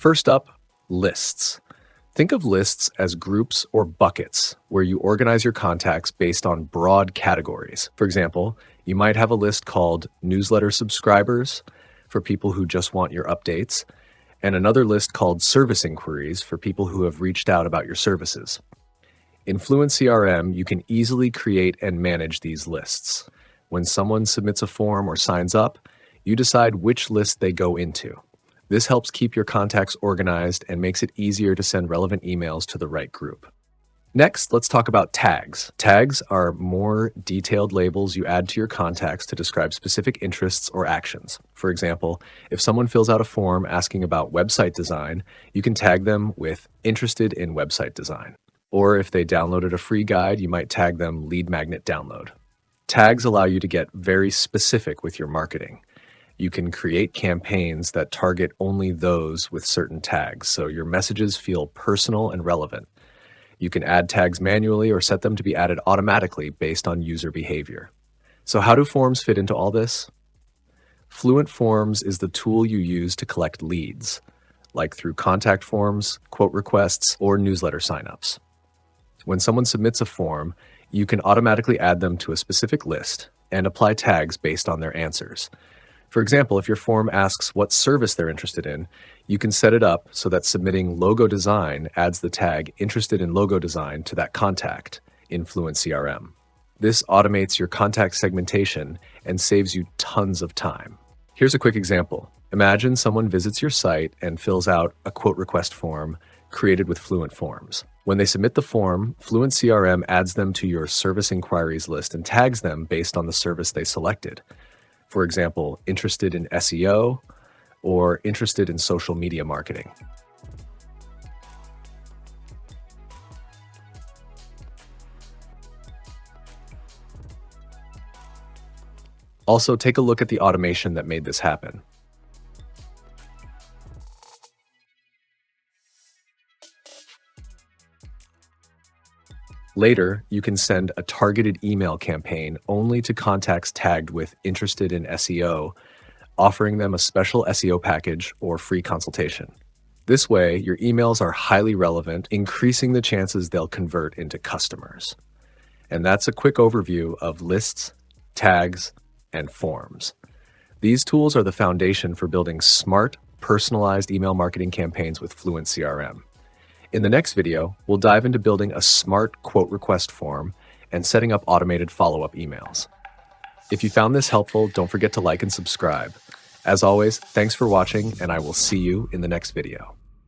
First up, lists. Think of lists as groups or buckets where you organize your contacts based on broad categories. For example, you might have a list called newsletter subscribers for people who just want your updates, and another list called service inquiries for people who have reached out about your services. In FluentCRM, you can easily create and manage these lists. When someone submits a form or signs up, you decide which list they go into. This helps keep your contacts organized and makes it easier to send relevant emails to the right group. Next, let's talk about tags. Tags are more detailed labels you add to your contacts to describe specific interests or actions. For example, if someone fills out a form asking about website design, you can tag them with "interested in website design." Or if they downloaded a free guide, you might tag them "lead magnet download." Tags allow you to get very specific with your marketing. You can create campaigns that target only those with certain tags, so your messages feel personal and relevant. You can add tags manually or set them to be added automatically based on user behavior. So how do forms fit into all this? Fluent Forms is the tool you use to collect leads, like through contact forms, quote requests, or newsletter signups. When someone submits a form, you can automatically add them to a specific list and apply tags based on their answers. For example, if your form asks what service they're interested in, you can set it up so that submitting logo design adds the tag "interested in logo design" to that contact in FluentCRM. This automates your contact segmentation and saves you tons of time. Here's a quick example. Imagine someone visits your site and fills out a quote request form created with Fluent Forms. When they submit the form, FluentCRM adds them to your service inquiries list and tags them based on the service they selected. For example, interested in SEO or interested in social media marketing. Also, take a look at the automation that made this happen. Later, you can send a targeted email campaign only to contacts tagged with "interested in SEO", offering them a special SEO package or free consultation. This way, your emails are highly relevant, increasing the chances they'll convert into customers. And that's a quick overview of lists, tags, and forms. These tools are the foundation for building smart, personalized email marketing campaigns with FluentCRM. In the next video, we'll dive into building a smart quote request form and setting up automated follow-up emails. If you found this helpful, don't forget to like and subscribe. As always, thanks for watching, and I will see you in the next video.